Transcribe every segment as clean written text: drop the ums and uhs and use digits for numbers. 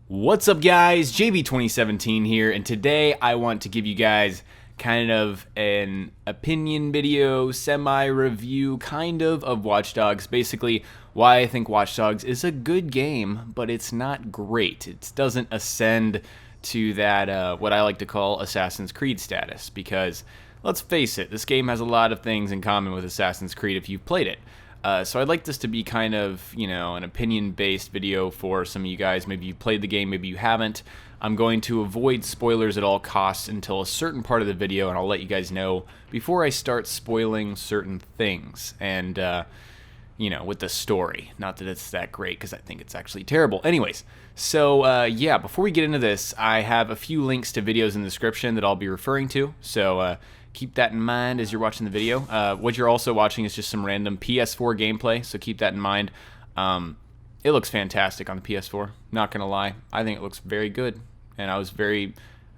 What's up, guys? JB2017 here, and today I want to give you guys kind of an opinion video, semi-review kind of Watch Dogs. Basically, why I think Watch Dogs is a good game, but it's not great. It doesn't ascend to that, what I like to call Assassin's Creed status, because let's face it, this game has a lot of things in common with Assassin's Creed if you've played it. So I'd like this to be kind of, an opinion-based video for some of you guys. Maybe you played the game, maybe you haven't. I'm going to avoid spoilers at all costs until a certain part of the video, and I'll let you guys know before I start spoiling certain things. And, with the story. Not that it's that great, because I think it's actually terrible. Anyways, so, yeah, before we get into this, I have a few links to videos in the description that I'll be referring to. So, keep that in mind as you're watching the video. What you're also watching is just some random PS4 gameplay, so keep that in mind. It looks fantastic on the PS4, not gonna lie. I think it looks very good, and I was very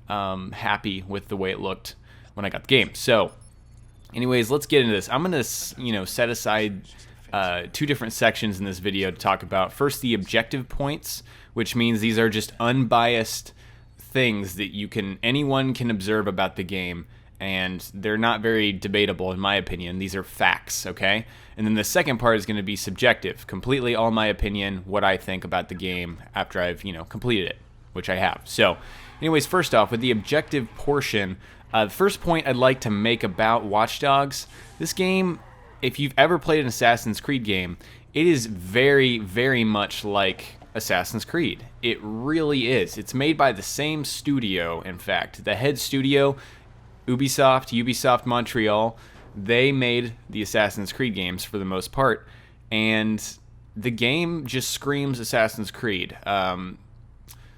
happy with the way it looked when I got the game. So, anyways, let's get into this. I'm gonna, set aside two different sections in this video to talk about. First, the objective points, which means these are just unbiased things that anyone can observe about the game, and they're not very debatable in my opinion. These are facts, okay? And then the second part is going to be subjective, completely all my opinion, what I think about the game after I've, completed it, which I have. So, anyways, first off, with the objective portion, the first point I'd like to make about Watch Dogs, this game, if you've ever played an Assassin's Creed game, it is very, very much like Assassin's Creed. It really is. It's made by the same studio, in fact. The head studio, Ubisoft Montreal, they made the Assassin's Creed games for the most part, and the game just screams Assassin's Creed.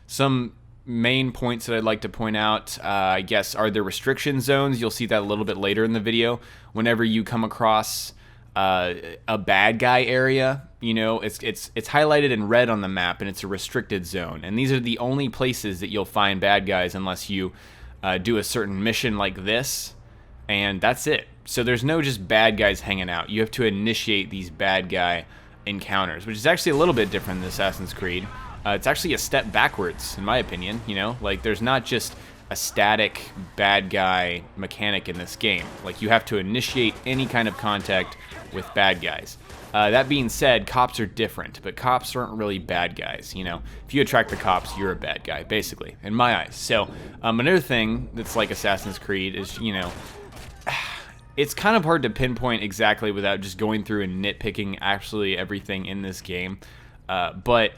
Some main points that I'd like to point out, I guess, are the restriction zones. You'll see that a little bit later in the video. Whenever you come across a bad guy area, it's highlighted in red on the map, and it's a restricted zone. And these are the only places that you'll find bad guys unless you do a certain mission like this, and that's it. So there's no just bad guys hanging out. You have to initiate these bad guy encounters, which is actually a little bit different than Assassin's Creed. It's actually a step backwards, in my opinion. Like, there's not just a static bad guy mechanic in this game. Like, you have to initiate any kind of contact with bad guys. That being said, cops are different, but cops aren't really bad guys. If you attract the cops, you're a bad guy, basically, in my eyes. So, another thing that's like Assassin's Creed is, it's kind of hard to pinpoint exactly without just going through and nitpicking absolutely everything in this game. But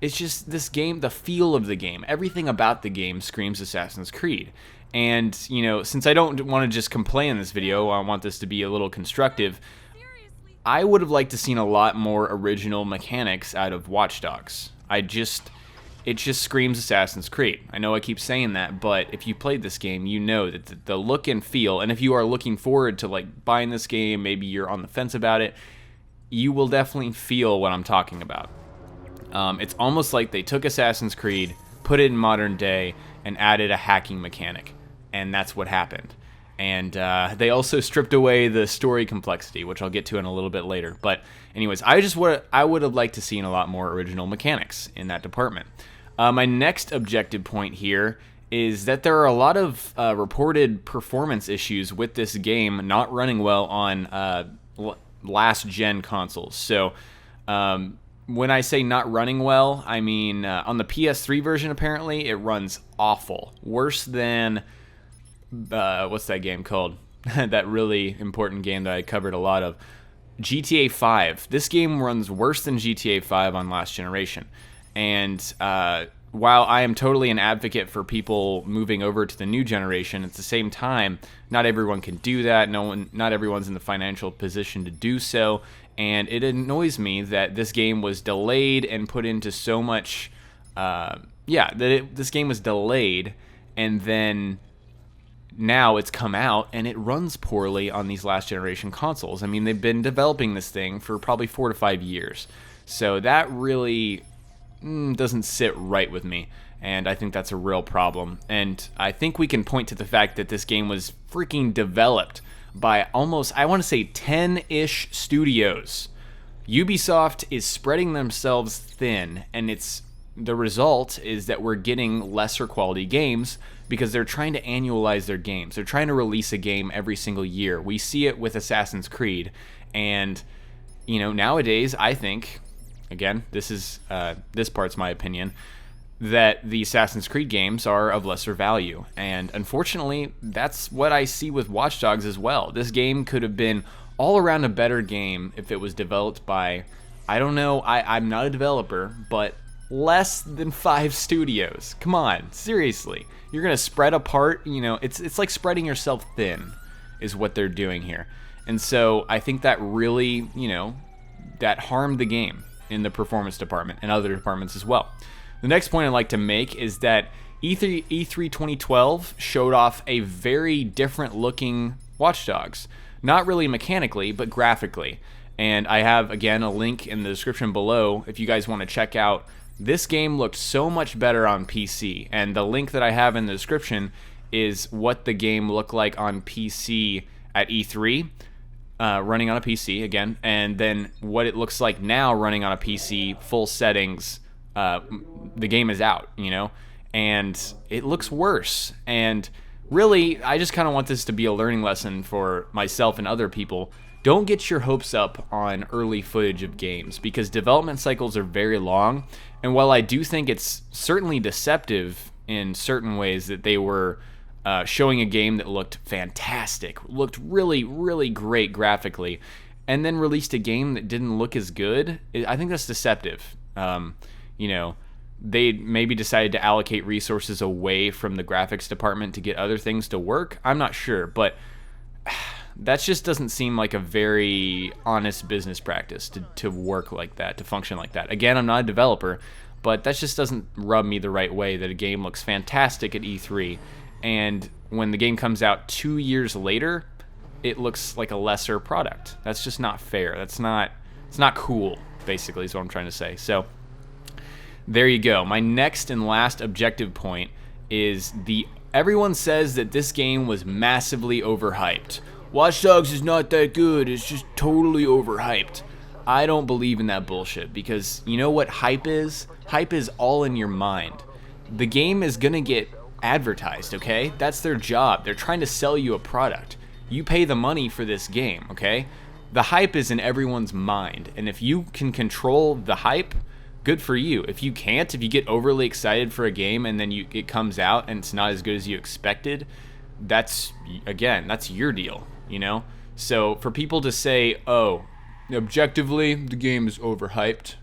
it's just this game, the feel of the game, everything about the game screams Assassin's Creed. And, since I don't want to just complain in this video, I want this to be a little constructive. I would have liked to seen a lot more original mechanics out of Watch Dogs. It just screams Assassin's Creed. I know I keep saying that, but if you played this game, you know that the look and feel, and if you are looking forward to like buying this game, maybe you're on the fence about it, you will definitely feel what I'm talking about. It's almost like they took Assassin's Creed, put it in modern day, and added a hacking mechanic, and that's what happened. And they also stripped away the story complexity, which I'll get to in a little bit later. But anyways, I would have liked to seen a lot more original mechanics in that department. My next objective point here is that there are a lot of reported performance issues with this game not running well on last-gen consoles. So when I say not running well, I mean on the PS3 version, apparently, it runs awful. Worse than... what's that game called? That really important game that I covered a lot of. GTA 5. This game runs worse than GTA 5 on last generation. And while I am totally an advocate for people moving over to the new generation, at the same time, not everyone can do that. Not everyone's in the financial position to do so. And it annoys me that this game was delayed and put into so much... this game was delayed, and then... now it's come out and it runs poorly on these last generation consoles. I mean, they've been developing this thing for probably 4 to 5 years. So that really doesn't sit right with me. And I think that's a real problem. And I think we can point to the fact that this game was freaking developed by almost, I want to say 10-ish studios. Ubisoft is spreading themselves thin, and it's the result is that we're getting lesser quality games because they're trying to annualize their games. They're trying to release a game every single year. We see it with Assassin's Creed, and nowadays I think, again, this part's my opinion, that the Assassin's Creed games are of lesser value. And unfortunately, that's what I see with Watch Dogs as well. This game could have been all around a better game if it was developed by, I don't know, I'm not a developer, but less than 5 studios. Come on, seriously. You're going to spread apart, it's like spreading yourself thin is what they're doing here. And so I think that really, that harmed the game in the performance department and other departments as well. The next point I'd like to make is that E3 2012 showed off a very different looking Watch Dogs. Not really mechanically, but graphically. And I have, again, a link in the description below if you guys want to check out. This game looked so much better on PC. And the link that I have in the description is what the game looked like on PC at E3, running on a PC, again. And then what it looks like now running on a PC, full settings. The game is out, and it looks worse. And really, I just kind of want this to be a learning lesson for myself and other people. Don't get your hopes up on early footage of games because development cycles are very long. And while I do think it's certainly deceptive in certain ways that they were showing a game that looked fantastic, looked really, really great graphically, and then released a game that didn't look as good, I think that's deceptive. They maybe decided to allocate resources away from the graphics department to get other things to work. I'm not sure, but that just doesn't seem like a very honest business practice to work like that, to function like that. Again, I'm not a developer, but that just doesn't rub me the right way that a game looks fantastic at E3, and when the game comes out 2 years later, it looks like a lesser product. That's just not fair. It's not cool, basically, is what I'm trying to say. So there you go. My next and last objective point is everyone says that this game was massively overhyped. Watch Dogs is not that good. It's just totally overhyped. I don't believe in that bullshit because you know what hype is? Hype is all in your mind. The game is going to get advertised, okay? That's their job. They're trying to sell you a product. You pay the money for this game, okay? The hype is in everyone's mind. And if you can control the hype, good for you. If you can't, if you get overly excited for a game and then it comes out and it's not as good as you expected, that's your deal, So for people to say, oh, objectively, the game is overhyped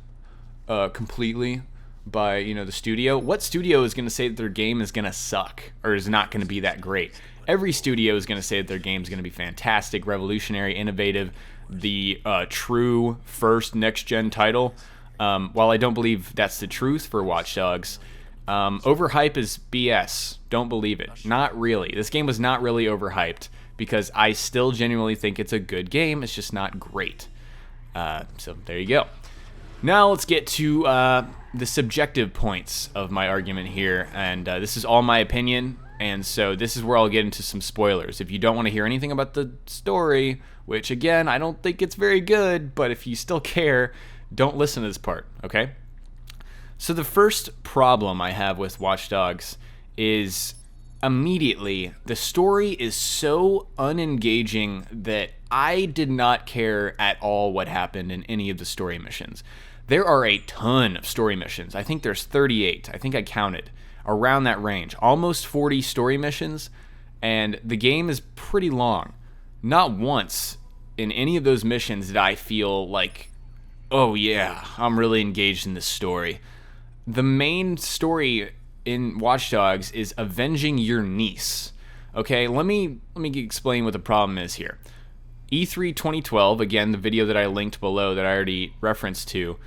completely by, the studio. What studio is going to say that their game is going to suck or is not going to be that great? Every studio is going to say that their game is going to be fantastic, revolutionary, innovative, the true first next-gen title. While I don't believe that's the truth for Watch Dogs, overhype is BS. Don't believe it. Not really. This game was not really overhyped because I still genuinely think it's a good game. It's just not great. So there you go. Now let's get to the subjective points of my argument here. And this is all my opinion. And so this is where I'll get into some spoilers. If you don't want to hear anything about the story, which again, I don't think it's very good, but if you still care, don't listen to this part, okay? So the first problem I have with Watch Dogs is immediately the story is so unengaging that I did not care at all what happened in any of the story missions. There are a ton of story missions. I think there's 38. I think I counted around that range. Almost 40 story missions, and the game is pretty long. Not once in any of those missions did I feel like, oh yeah, I'm really engaged in this story. The main story in Watch Dogs is avenging your niece. Okay, let me explain what the problem is here. E3 2012, again, the video that I linked below that I already referenced to,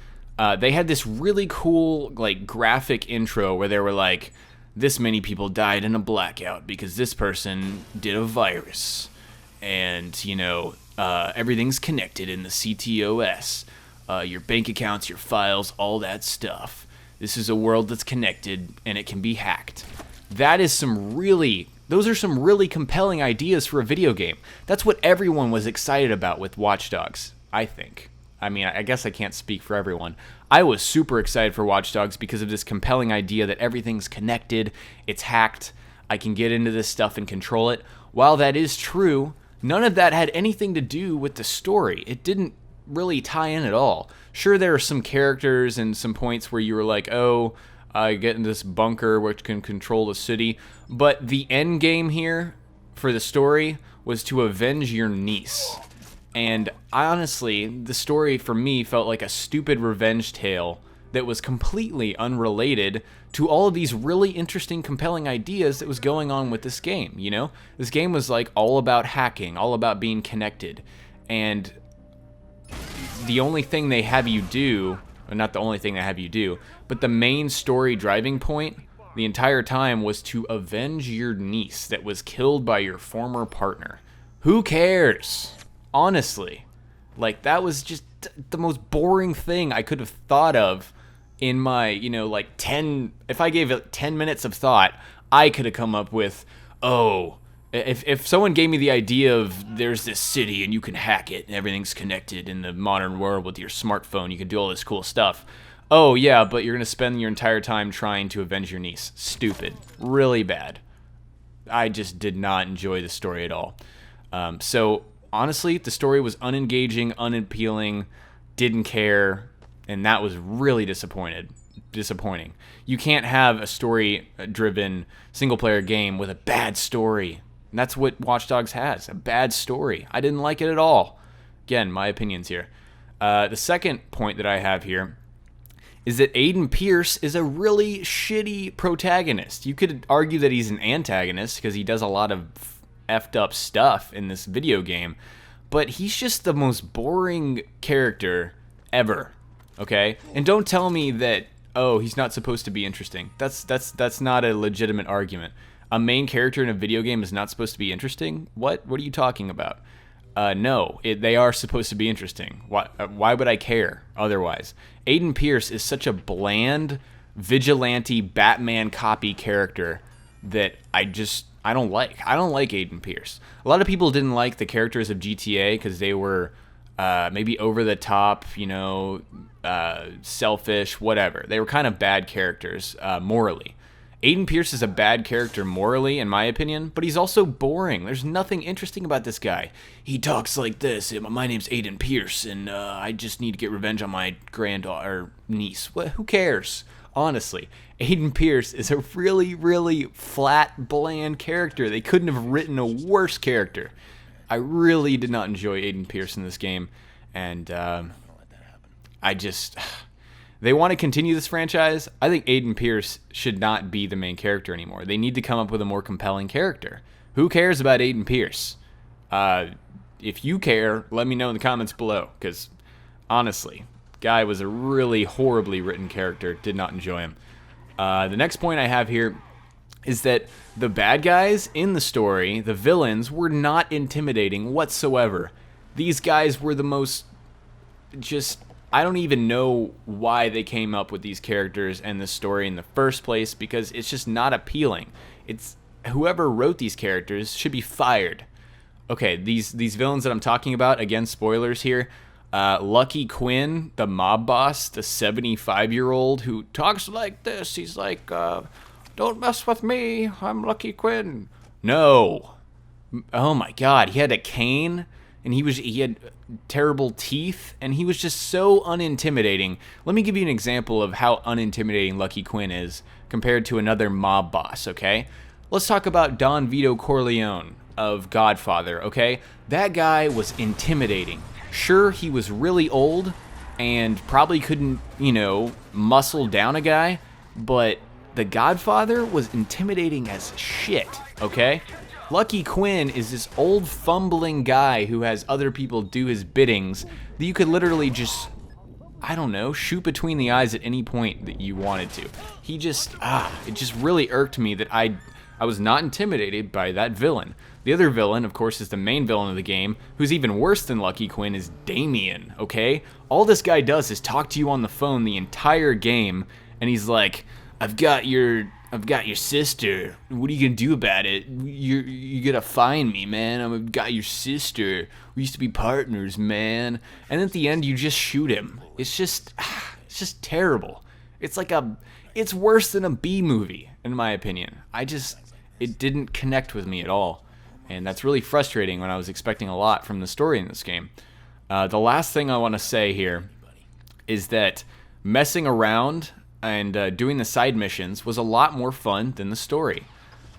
they had this really cool graphic intro where they were like, this many people died in a blackout because this person did a virus. And, everything's connected in the CTOS. Your bank accounts, your files, all that stuff. This is a world that's connected and it can be hacked. Those are some really compelling ideas for a video game. That's what everyone was excited about with Watch Dogs, I think. I mean, I guess I can't speak for everyone. I was super excited for Watch Dogs because of this compelling idea that everything's connected, it's hacked, I can get into this stuff and control it. While that is true, none of that had anything to do with the story. It didn't really tie in at all. Sure, there are some characters and some points where you were like, oh, I get in this bunker which can control the city, but the end game here for the story was to avenge your niece. And honestly, the story for me felt like a stupid revenge tale that was completely unrelated to all of these really interesting, compelling ideas that was going on with this game, you know? This game was like all about hacking, all about being connected. And the only thing they have you do, or not the only thing they have you do, but the main story driving point the entire time was to avenge your niece that was killed by your former partner. Who cares? Honestly. Like, that was just the most boring thing I could have thought of in my, you know, like 10, if I gave it 10 minutes of thought, I could have come up with, oh, if someone gave me the idea of there's this city and you can hack it and everything's connected in the modern world with your smartphone, you can do all this cool stuff. Oh, yeah, but you're going to spend your entire time trying to avenge your niece. Stupid. Really bad. I just did not enjoy the story at all. So, honestly, the story was unengaging, unappealing, didn't care, and that was really disappointing. You can't have a story-driven single-player game with a bad story. And that's what Watch Dogs has, a bad story. I didn't like it at all. Again, my opinions here. The second point that I have here is that Aiden Pearce is a really shitty protagonist. You could argue that he's an antagonist because he does a lot of effed up stuff in this video game, but he's just the most boring character ever, okay? And don't tell me that, oh, he's not supposed to be interesting. That's not a legitimate argument. A main character in a video game is not supposed to be interesting? What are you talking about? No, they are supposed to be interesting. Why would I care otherwise? Aiden Pearce is such a bland, vigilante Batman copy character that I don't like. I don't like Aiden Pearce. A lot of people didn't like the characters of GTA because they were maybe over the top, you know, selfish, whatever. They were kind of bad characters morally. Aiden Pearce is a bad character morally, in my opinion, but he's also boring. There's nothing interesting about this guy. He talks like this, my name's Aiden Pearce, and I just need to get revenge on my granddaughter, or niece. Who cares? Honestly, Aiden Pearce is a really, really flat, bland character. They couldn't have written a worse character. I really did not enjoy Aiden Pearce in this game, and they want to continue this franchise. I think Aiden Pearce should not be the main character anymore. They need to come up with a more compelling character. Who cares about Aiden Pearce? If you care, let me know in the comments below, because honestly, guy was a really horribly written character. Did not enjoy him. The next point I have here is that the bad guys in the story, the villains, were not intimidating whatsoever. These guys were the most I don't even know why they came up with these characters and this story in the first place, because it's just not appealing. It's whoever wrote these characters should be fired. Okay, these villains that I'm talking about, again, spoilers here. Lucky Quinn, the mob boss, the 75-year-old who talks like this. He's like, don't mess with me, I'm Lucky Quinn. No. Oh my god, he had a cane, and he had terrible teeth, and he was just so unintimidating. Let me give you an example of how unintimidating Lucky Quinn is compared to another mob boss, okay? Let's talk about Don Vito Corleone of Godfather, okay? That guy was intimidating. Sure, he was really old and probably couldn't, you know, muscle down a guy, but the Godfather was intimidating as shit, okay? Lucky Quinn is this old fumbling guy who has other people do his biddings that you could literally just, I don't know, shoot between the eyes at any point that you wanted to. It just really irked me that I was not intimidated by that villain. The other villain, of course, is the main villain of the game, who's even worse than Lucky Quinn, is Damien, okay? All this guy does is talk to you on the phone the entire game, and he's like, I've got your sister. What are you gonna do about it? You're gonna find me, man. I've got your sister. We used to be partners, man. And at the end, you just shoot him. It's just terrible. It's worse than a B movie, in my opinion. It didn't connect with me at all. And that's really frustrating when I was expecting a lot from the story in this game. The last thing I want to say here is that messing around and doing the side missions was a lot more fun than the story.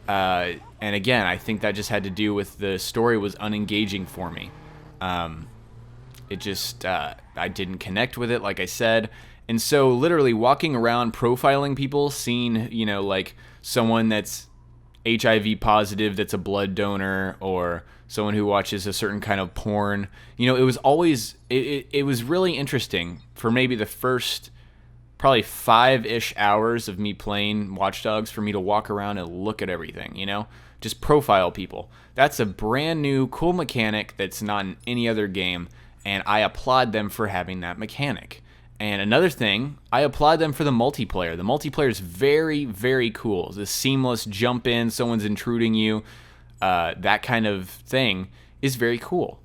And again, I think that just had to do with the story was unengaging for me. I didn't connect with it, like I said. And so literally walking around profiling people, seeing, like someone that's HIV positive that's a blood donor, or someone who watches a certain kind of porn, it was always, it was really interesting for maybe the first probably 5-ish hours of me playing Watch Dogs for me to walk around and look at everything, just profile people. That's a brand new cool mechanic that's not in any other game, and I applaud them for having that mechanic. And another thing, I applaud them for the multiplayer. The multiplayer is very, very cool. The seamless jump in, someone's intruding you, that kind of thing is very cool.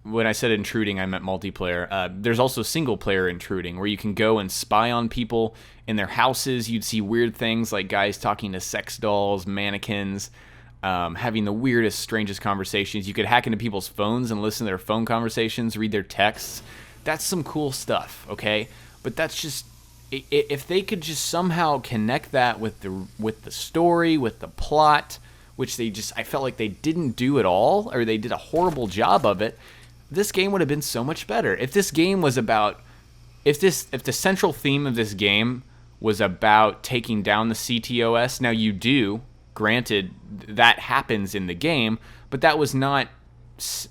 When I said intruding, I meant multiplayer. There's also single player intruding, where you can go and spy on people in their houses. You'd see weird things like guys talking to sex dolls, mannequins, having the weirdest, strangest conversations. You could hack into people's phones and listen to their phone conversations, read their texts. That's some cool stuff, okay? But that's just, if they could just somehow connect that with the story, with the plot, which I felt like they didn't do at all, or they did a horrible job of it, this game would have been so much better. If this game was about, if the central theme of this game was about taking down the CTOS, now you do, granted, that happens in the game, but that was not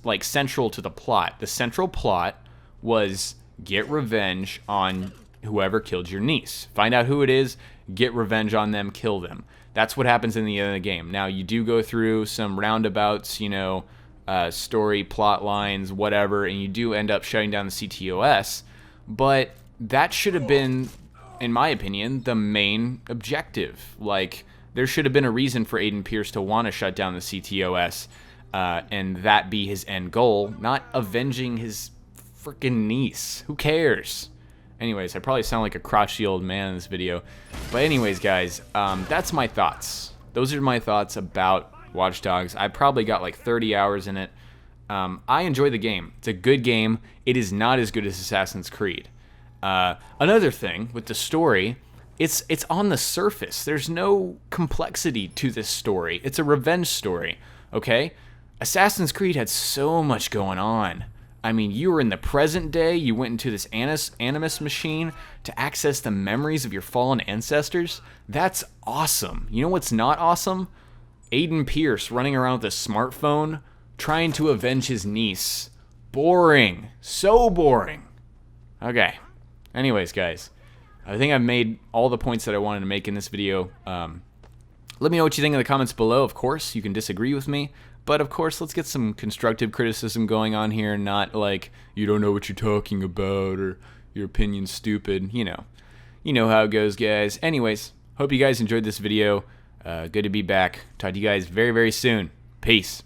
like central to the plot. The central plot was get revenge on whoever killed your niece. Find out who it is, get revenge on them, kill them. That's what happens in the end of the game. Now, you do go through some roundabouts, story, plot lines, whatever, and you do end up shutting down the CTOS, but that should have been, in my opinion, the main objective. Like, there should have been a reason for Aiden Pearce to want to shut down the CTOS, and that be his end goal, not avenging his freaking niece. Who cares? Anyways, I probably sound like a crotchety old man in this video. But anyways, guys, that's my thoughts. Those are my thoughts about Watch Dogs. I probably got like 30 hours in it. I enjoy the game. It's a good game. It is not as good as Assassin's Creed. Another thing with the story, it's on the surface. There's no complexity to this story. It's a revenge story, okay? Assassin's Creed had so much going on. I mean, you were in the present day, you went into this Animus machine to access the memories of your fallen ancestors. That's awesome. You know what's not awesome? Aiden Pearce running around with a smartphone trying to avenge his niece. Boring. So boring. Okay. Anyways, guys, I think I've made all the points that I wanted to make in this video. Let me know what you think in the comments below. Of course, you can disagree with me. But of course, let's get some constructive criticism going on here, not like, you don't know what you're talking about, or your opinion's stupid, You know how it goes, guys. Anyways, hope you guys enjoyed this video. Good to be back. Talk to you guys very, very soon. Peace.